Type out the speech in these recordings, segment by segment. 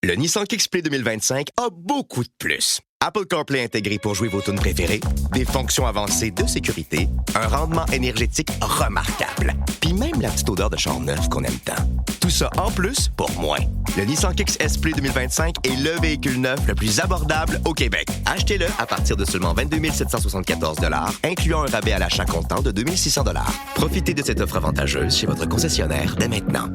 Le Nissan Kick-Play 2025 a beaucoup de plus. Apple CarPlay intégré pour jouer vos tunes préférées, des fonctions avancées de sécurité, un rendement énergétique remarquable, puis même la petite odeur de char neuf qu'on aime tant. Tout ça en plus pour moins. Le Nissan Kick Play 2025 est le véhicule neuf le plus abordable au Québec. Achetez-le à partir de seulement 22 774 $, incluant un rabais à l'achat comptant de 2 600 $. Profitez de cette offre avantageuse chez votre concessionnaire dès maintenant.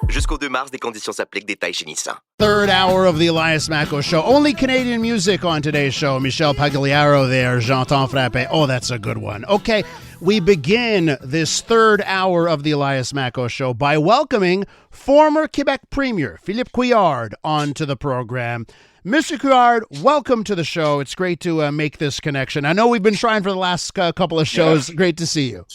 Jusqu'au 2 mars, des conditions s'appliquent. Détails chez Nissan. Third hour of the Elias Macco Show. Only Canadian music on today's show. Michel Pagliaro there, J'entends frapper. Oh, that's a good one. Okay, we begin this third hour of the Elias Macco Show by welcoming former Quebec Premier Philippe Couillard onto the program. Mr. Couillard, welcome to the show. It's great to make this connection. I know we've been trying for the last couple of shows. Yeah. Great to see you.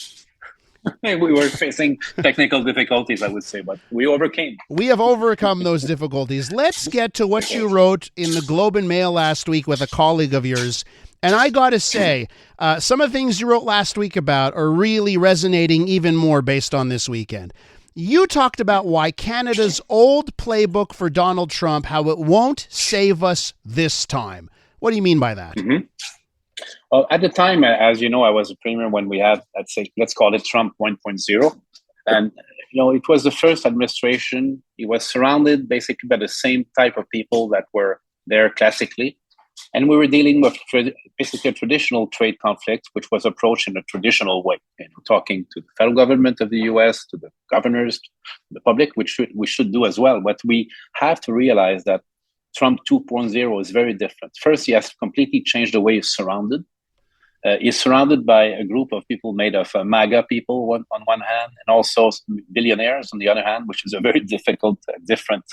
We were facing technical difficulties, I would say, but we overcame. We have overcome those difficulties. Let's get to what you wrote in the Globe and Mail last week with a colleague of yours. And I got to say, some of the things you wrote last week about are really resonating even more based on this weekend. You talked about why Canada's old playbook for Donald Trump, how it won't save us this time. What do you mean by that? Mm-hmm. Well, at the time, as you know, I was a premier when we had, let's call it Trump 1.0. And, it was the first administration. He was surrounded basically by the same type of people that were there classically. And we were dealing with basically a traditional trade conflict, which was approached in a traditional way, talking to the federal government of the US, to the governors, to the public, which we should do as well. But we have to realize that Trump 2.0 is very different. First, he has completely changed the way he's surrounded. He's surrounded by a group of people made of MAGA people on one hand, and also billionaires on the other hand, which is a very difficult, different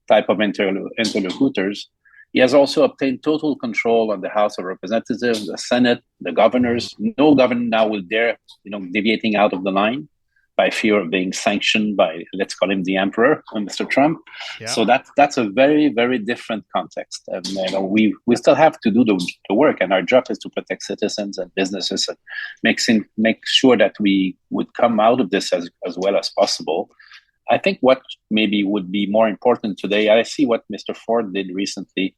type of interlocutors. He has also obtained total control on the House of Representatives, the Senate, the governors. No governor now will dare, deviating out of the line by fear of being sanctioned by, let's call him the emperor, Mr. Trump. Yeah. So that's a very, very different context. And we still have to do the work, and our job is to protect citizens and businesses and make sure that we would come out of this as well as possible. I think what maybe would be more important today, I see what Mr. Ford did recently,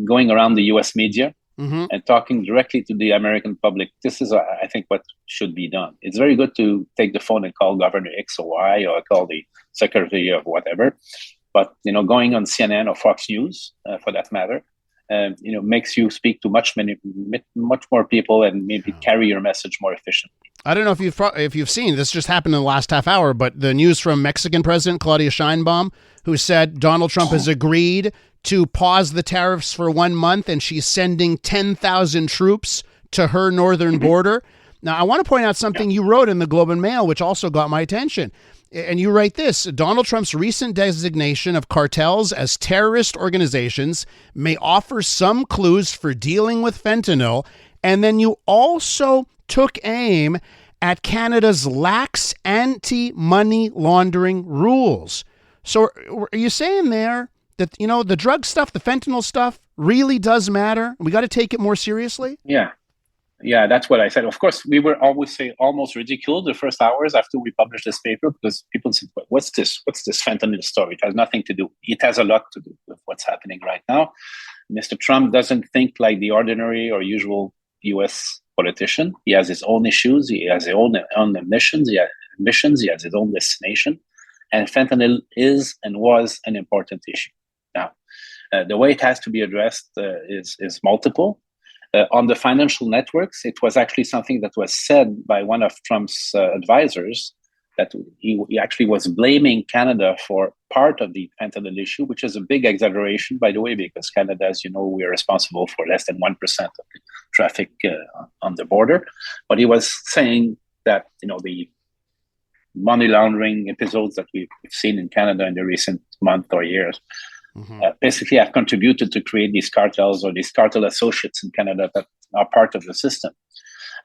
going around the U.S. media, mm-hmm. and talking directly to the American public. This is, I think, what should be done. It's very good to take the phone and call Governor X or Y or call the Secretary of whatever. But, going on CNN or Fox News, for that matter, makes you speak to much more people and maybe carry your message more efficiently. I don't know if you've seen, this just happened in the last half hour, but the news from Mexican President Claudia Sheinbaum, who said Donald Trump has agreed to pause the tariffs for 1 month, and she's sending 10,000 troops to her northern border. Now, I want to point out something you wrote in the Globe and Mail, which also got my attention. And you write this: Donald Trump's recent designation of cartels as terrorist organizations may offer some clues for dealing with fentanyl. And then you also took aim at Canada's lax anti-money laundering rules. So are you saying there that, the drug stuff, the fentanyl stuff really does matter? We got to take it more seriously? Yeah, that's what I said. Of course, we were almost ridiculed the first hours after we published this paper, because people said, what's this fentanyl story? It has nothing to do. It has a lot to do with what's happening right now. Mr. Trump doesn't think like the ordinary or usual U.S. politician. He has his own issues. He has his own ambitions. He has his own destination. And fentanyl is and was an important issue. Now, the way it has to be addressed is multiple. On the financial networks, it was actually something that was said by one of Trump's advisors, that he actually was blaming Canada for part of the fentanyl issue, which is a big exaggeration, by the way, because Canada, as you know, we are responsible for less than 1% of the traffic on the border. But he was saying that, the money laundering episodes that we've seen in Canada in the recent month or years, mm-hmm. Basically have contributed to create these cartels or these cartel associates in Canada that are part of the system.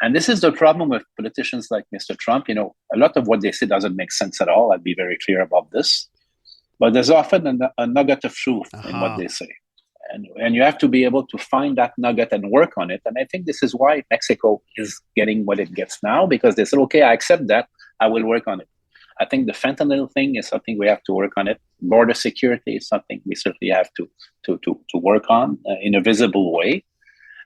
And this is the problem with politicians like Mr. Trump. A lot of what they say doesn't make sense at all. I'll be very clear about this. But there's often a nugget of truth in what they say. And you have to be able to find that nugget and work on it. And I think this is why Mexico is getting what it gets now, because they said, okay, I accept that. I will work on it. I think the fentanyl thing is something we have to work on it. Border security is something we certainly have to work on in a visible way.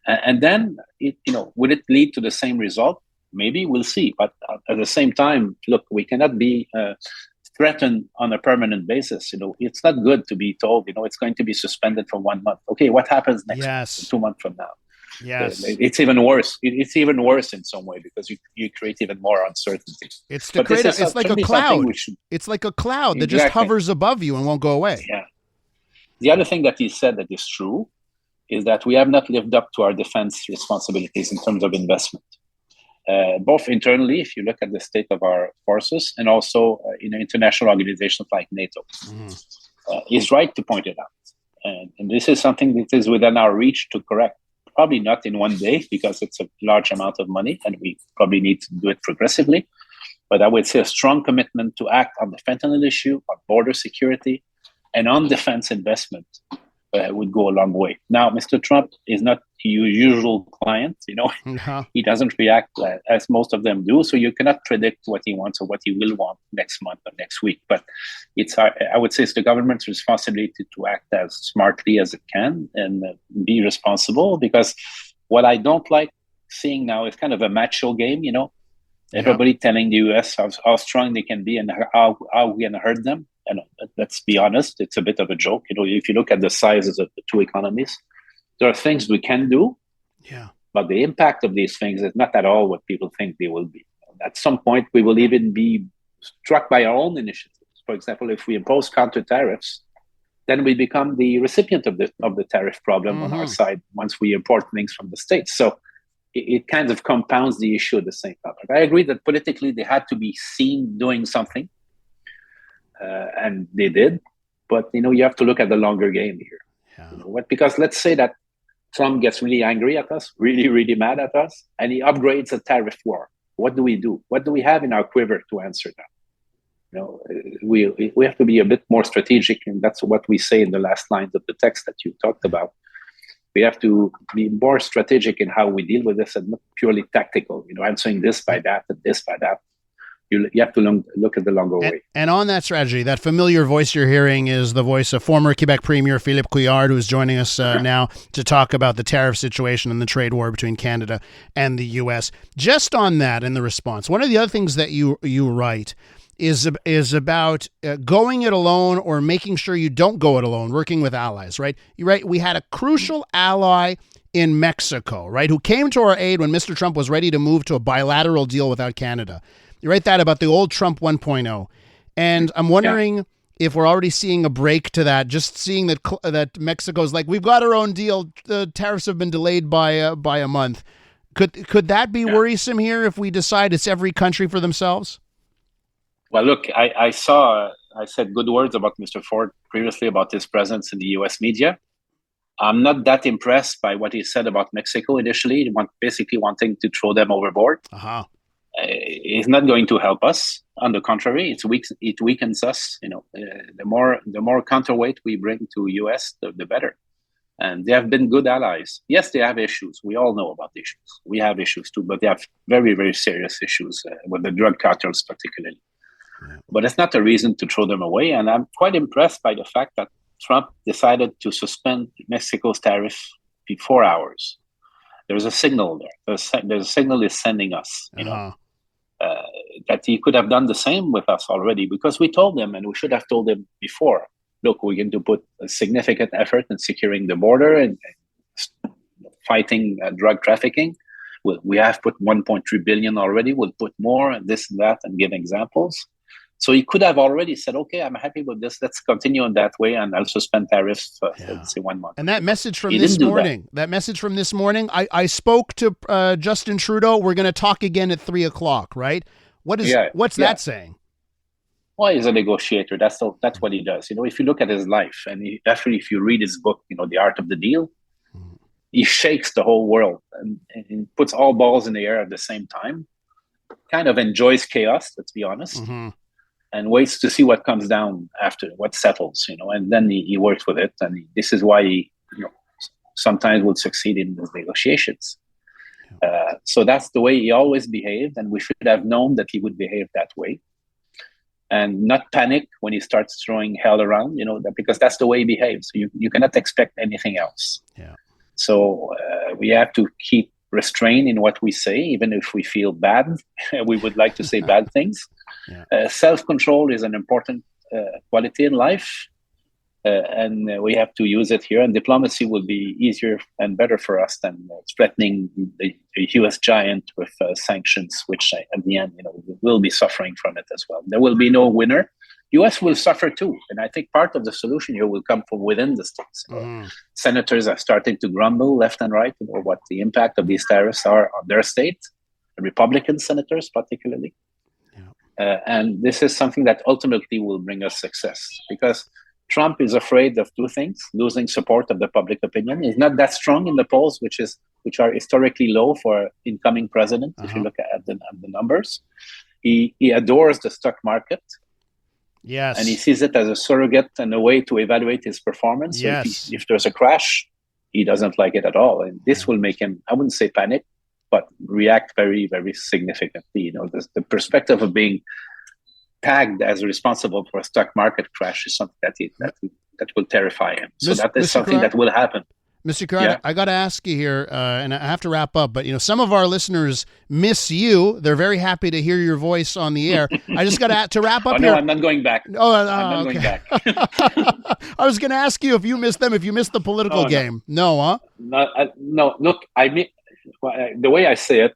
And then, will it lead to the same result? Maybe, we'll see. But at the same time, look, we cannot be threatened on a permanent basis. It's not good to be told, it's going to be suspended for 1 month. Okay, what happens next month, 2 months from now? Yes. It's even worse. It's even worse in some way because you create even more uncertainty. It's like a cloud. It's like a cloud that just hovers above you and won't go away. Yeah. The other thing that he said that is true is that we have not lived up to our defense responsibilities in terms of investment. Both internally, if you look at the state of our forces, and also in international organizations like NATO. He's right to point it out. And this is something that is within our reach to correct. Probably not in one day because it's a large amount of money and we probably need to do it progressively. But I would say a strong commitment to act on the fentanyl issue, on border security, and on defense investment would go a long way. Now, Mr. Trump is not your usual client. He doesn't react as most of them do. So you cannot predict what he wants or what he will want next month or next week. But I would say it's the government's responsibility to act as smartly as it can and be responsible. Because what I don't like seeing now is kind of a macho game, everybody telling the U.S. how strong they can be and how we're going to hurt them. And let's be honest, it's a bit of a joke. If you look at the sizes of the two economies, there are things we can do, but the impact of these things is not at all what people think they will be. At some point, we will even be struck by our own initiatives. For example, if we impose counter tariffs, then we become the recipient of the tariff problem on our side once we import things from the States. So it kind of compounds the issue at the same time. I agree that politically they had to be seen doing something. And they did, but you have to look at the longer game here. Because let's say that Trump gets really angry at us, really, really mad at us, and he upgrades a tariff war. What do we do? What do we have in our quiver to answer that? We have to be a bit more strategic, and that's what we say in the last lines of the text that you talked about. We have to be more strategic in how we deal with this and not purely tactical. Answering this by that and this by that. You have to look at the longer way. And on that strategy, that familiar voice you're hearing is the voice of former Quebec Premier Philippe Couillard, who's joining us now to talk about the tariff situation and the trade war between Canada and the U.S. Just on that and the response, one of the other things that you write is about going it alone or making sure you don't go it alone, working with allies, right? You write, we had a crucial ally in Mexico, right, who came to our aid when Mr. Trump was ready to move to a bilateral deal without Canada. You write that about the old Trump 1.0. And I'm wondering if we're already seeing a break to that, just seeing that Mexico's like, we've got our own deal. The tariffs have been delayed by a month. Could that be worrisome here if we decide it's every country for themselves? Well, look, I said good words about Mr. Ford previously about his presence in the U.S. media. I'm not that impressed by what he said about Mexico initially, basically wanting to throw them overboard. It's not going to help us. On the contrary, it weakens us. The more counterweight we bring to US, the better. And they have been good allies. Yes, they have issues. We all know about issues. We have issues too, but they have very, very serious issues with the drug cartels particularly. But it's not a reason to throw them away. And I'm quite impressed by the fact that Trump decided to suspend Mexico's tariff before ours. There's a signal there. There's a signal he's sending us. That he could have done the same with us already, because we told him, and we should have told him before, look, we're going to put a significant effort in securing the border and fighting drug trafficking. We have put 1.3 billion already. We'll put more and this and that and give examples. So he could have already said, okay, I'm happy with this. Let's continue on that way, and I'll suspend tariffs for, say, 1 month. And that message from this morning, I spoke to Justin Trudeau. We're going to talk again at 3:00, right? What's that saying? Well, he's a negotiator. That's what he does. If you look at his life, and if you read his book, The Art of the Deal, he shakes the whole world and puts all balls in the air at the same time. Kind of enjoys chaos, let's be honest. And waits to see what comes down after, what settles, and then he works with it. And this is why he, sometimes will succeed in those negotiations. So that's the way he always behaved, and we should have known that he would behave that way. and not panic when he starts throwing hell around, because that's the way he behaves. You cannot expect anything else. Yeah. So we have to keep restrained in what we say, even if we feel bad. We would like to say bad things. Yeah. Self-control is an important quality in life, and we have to use it here. And diplomacy will be easier and better for us than threatening the U.S. giant with sanctions, which at the end, will be suffering from it as well. There will be no winner. U.S. will suffer too, and I think part of the solution here will come from within the states. Senators are starting to grumble left and right about what the impact of these tariffs are on their state, Republican senators particularly. Yeah. And this is something that ultimately will bring us success, because Trump is afraid of two things: losing support of the public opinion. He's not that strong in the polls, which are historically low for incoming president. If you look at the numbers, he adores the stock market. Yes. And he sees it as a surrogate and a way to evaluate his performance. Yes. So if there's a crash, he doesn't like it at all. And this will make him, I wouldn't say panic, but react very, very significantly. The perspective of being tagged as responsible for a stock market crash is something that will terrify him. So that is something that will happen. Mr. Couillard, I got to ask you here, and I have to wrap up, but some of our listeners miss you. They're very happy to hear your voice on the air. I just got to wrap up here. No, I'm not going back. I'm not going back. I was going to ask you if you missed them, if you missed the political game. No, huh? No, look, the way I say it,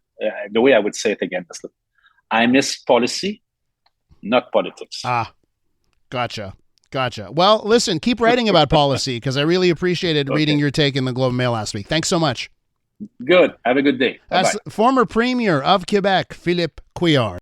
the way I would say it again is, look, I miss policy, not politics. Gotcha. Well, listen, keep writing about policy, because I really appreciated reading your take in the Globe and Mail last week. Thanks so much. Good. Have a good day. That's former Premier of Quebec, Philippe Couillard.